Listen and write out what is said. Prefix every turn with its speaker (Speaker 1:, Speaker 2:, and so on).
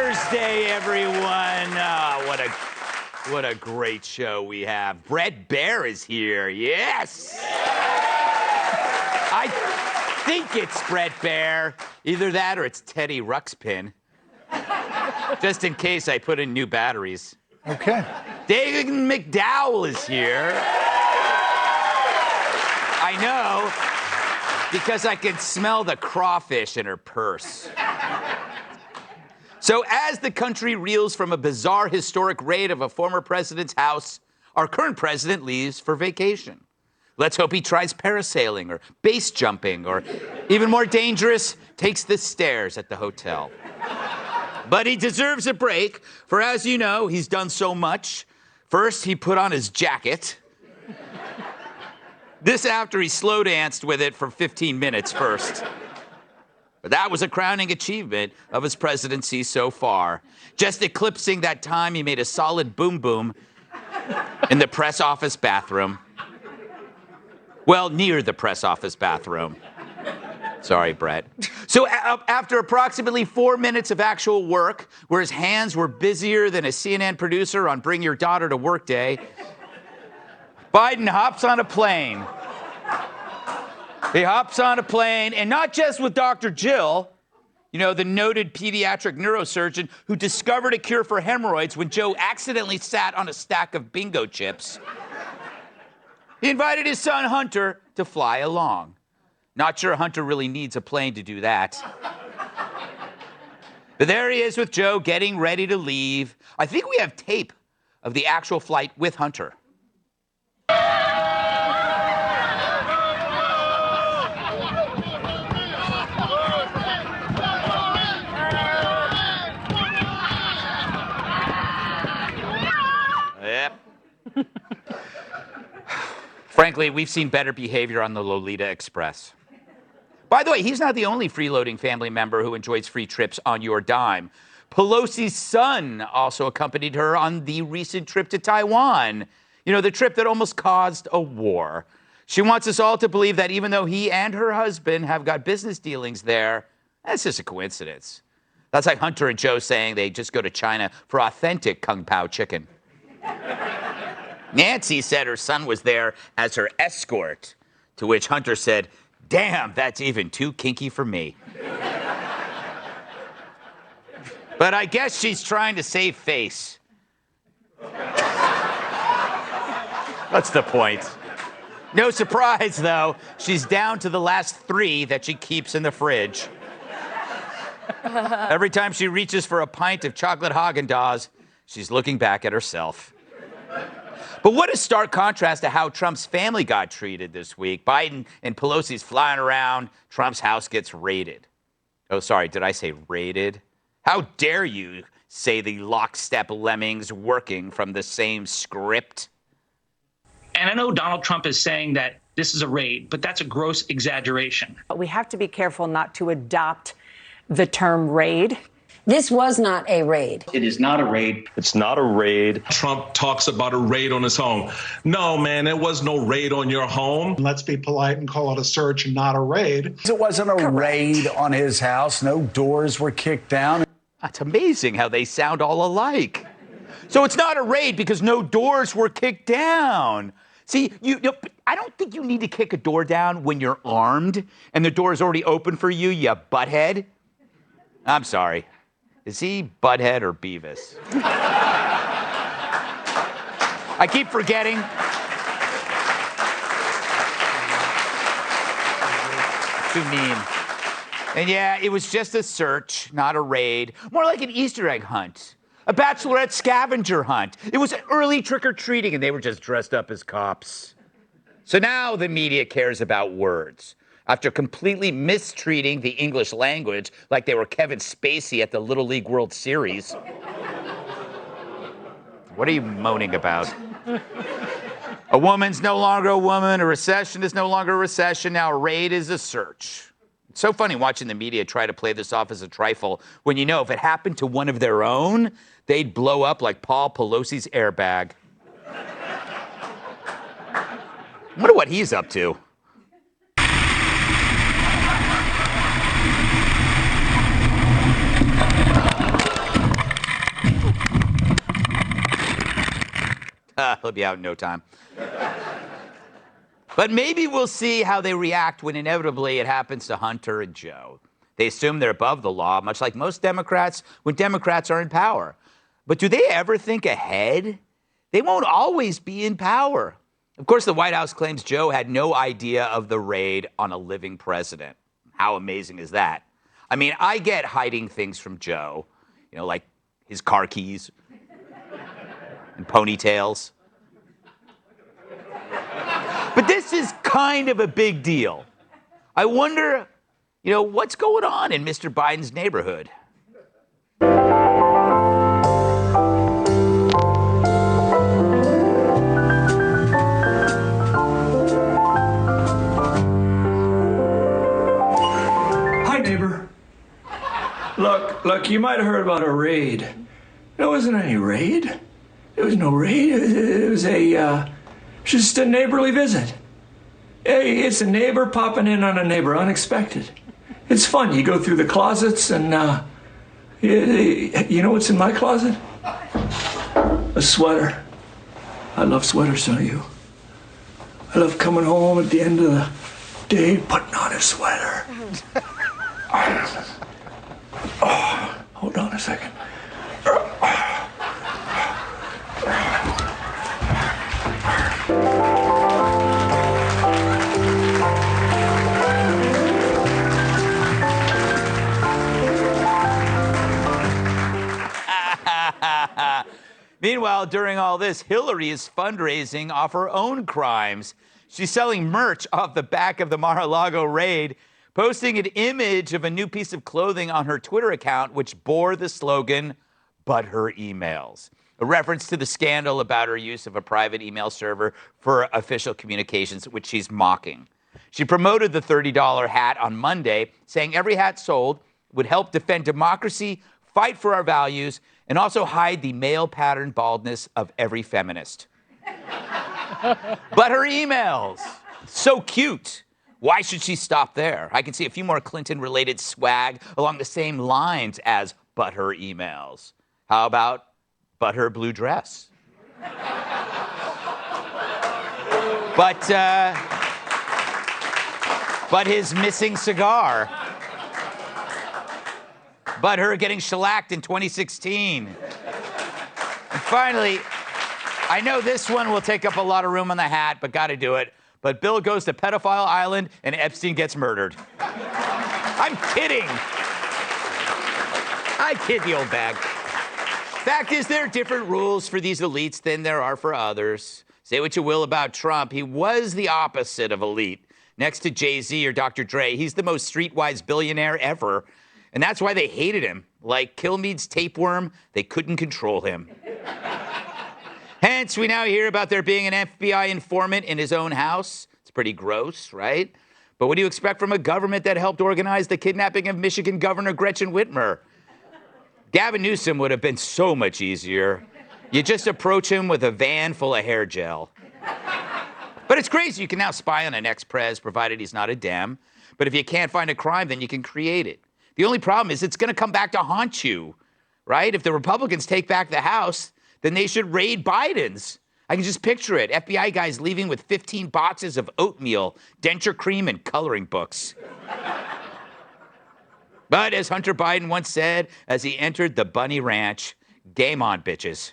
Speaker 1: Thursday, everyone. What a great show we have. BAIER is here. Yes. I think it's BAIER. Either that or it's Teddy Ruxpin. Just in case I put in new batteries.
Speaker 2: Okay.
Speaker 1: DAGEN McDowell is here. I know, because I can smell the crawfish in her purse. So as the country reels from a bizarre historic raid of a former president's house, our current president leaves for vacation. Let's hope he tries parasailing or base jumping or, even more dangerous, takes the stairs at the hotel. But he deserves a break, for as you know, he's done so much. First, he put on his jacket. This after he slow danced with it for 15 minutes first. But that was a crowning achievement of his presidency so far, just eclipsing that time he made a solid boom boom in the press office bathroom. Well, near the press office bathroom. Sorry, Brett. So after approximately 4 minutes of actual work, where his hands were busier than a CNN producer on Bring Your Daughter to Work Day, Biden hops on a plane. He hops on a plane, and not just with Dr. Jill, you know, the noted pediatric neurosurgeon who discovered a cure for hemorrhoids when Joe accidentally sat on a stack of bingo chips. He invited his son, Hunter, to fly along. Not sure Hunter really needs a plane to do that. But there he is with Joe getting ready to leave. I think we have tape of the actual flight with Hunter. Frankly, we've seen better behavior on the Lolita Express. By the way, he's not the only freeloading family member who enjoys free trips on your dime. Pelosi's son also accompanied her on the recent trip to Taiwan. You know, the trip that almost caused a war. She wants us all to believe that even though he and her husband have got business dealings there, that's just a coincidence. That's like Hunter and Joe saying they just go to China for authentic Kung Pao chicken. Nancy said her son was there as her escort, to which Hunter said, "Damn, that's even too kinky for me." But I guess she's trying to save face. That's the point. No surprise, though, she's down to the last 3 that she keeps in the fridge. Every time she reaches for a pint of chocolate Haagen-Dazs, she's looking back at herself. But what a stark contrast to how Trump's family got treated this week. Biden and Pelosi's flying around. Trump's house gets raided. Oh, sorry, did I say raided? How dare you say the lockstep lemmings working from the same script?
Speaker 3: And I know Donald Trump is saying that this is a raid, but that's a gross exaggeration.
Speaker 4: But we have to be careful not to adopt the term raid.
Speaker 5: This was not a raid.
Speaker 6: It is not a raid.
Speaker 7: It's not a raid.
Speaker 8: Trump talks about a raid on his home. No, man, there was no raid on your home.
Speaker 2: Let's be polite and call it a search and not a raid.
Speaker 9: It wasn't a raid on his house. No doors were kicked down.
Speaker 1: That's amazing how they sound all alike. So it's not a raid because no doors were kicked down. See, I don't think you need to kick a door down when you're armed and the door is already open for you, you butthead. I'm sorry. Is he Butthead or Beavis? I keep forgetting. Too mean. And yeah, it was just a search, not a raid. More like an Easter egg hunt. A bachelorette scavenger hunt. It was early trick-or-treating, and they were just dressed up as cops. So now the media cares about words. After completely mistreating the English language like they were Kevin Spacey at the Little League World Series. What are you moaning about? A woman's no longer a woman, a recession is no longer a recession, now a raid is a search. It's so funny watching the media try to play this off as a trifle when you know if it happened to one of their own, they'd blow up like Paul Pelosi's airbag. I wonder what he's up to. He'll be out in no time. But maybe we'll see how they react when inevitably it happens to Hunter and Joe. They assume they're above the law, much like most Democrats when Democrats are in power. But do they ever think ahead? They won't always be in power. Of course, the White House claims Joe had no idea of the raid on a living president. How amazing is that? I mean, I get hiding things from Joe, like his car keys and ponytails. But this is kind of a big deal. I wonder, what's going on in Mr. Biden's neighborhood?
Speaker 6: Hi, neighbor. Look, you might have heard about a raid. There wasn't any raid. There was no raid. It was just a neighborly visit. Hey, it's a neighbor popping in on a neighbor, unexpected. It's fun. You go through the closets and, you know what's in my closet? A sweater. I love sweaters, don't you? I love coming home at the end of the day, putting on a sweater. Oh, hold on a second.
Speaker 1: Meanwhile, during all this, Hillary is fundraising off her own crimes. She's selling merch off the back of the Mar-a-Lago raid, posting an image of a new piece of clothing on her Twitter account, which bore the slogan, "But her emails," a reference to the scandal about her use of a private email server for official communications, which she's mocking. She promoted the $30 hat on Monday, saying every hat sold would help defend democracy, fight for our values, and also hide the male pattern baldness of every feminist. But her emails, so cute. Why should she stop there? I can see a few more Clinton-related swag along the same lines as "but her emails." How about "but her blue dress"? But his missing cigar. But her getting shellacked in 2016. And finally, I know this one will take up a lot of room on the hat, but gotta do it. But Bill goes to Pedophile Island and Epstein gets murdered. I'm kidding. I kid the old bag. Fact is, there are different rules for these elites than there are for others. Say what you will about Trump, he was the opposite of elite. Next to Jay-Z or Dr. Dre, he's the most streetwise billionaire ever. And that's why they hated him. Like Kilmeade's tapeworm, they couldn't control him. Hence, we now hear about there being an FBI informant in his own house. It's pretty gross, right? But what do you expect from a government that helped organize the kidnapping of Michigan Governor Gretchen Whitmer? Gavin Newsom would have been so much easier. You just approach him with a van full of hair gel. But it's crazy. You can now spy on an ex-pres, provided he's not a Dem. But if you can't find a crime, then you can create it. The only problem is it's going to come back to haunt you, right? If the Republicans take back the House, then they should raid Biden's. I can just picture it. FBI guys leaving with 15 boxes of oatmeal, denture cream, and coloring books. But as Hunter Biden once said as he entered the Bunny Ranch, game on, bitches.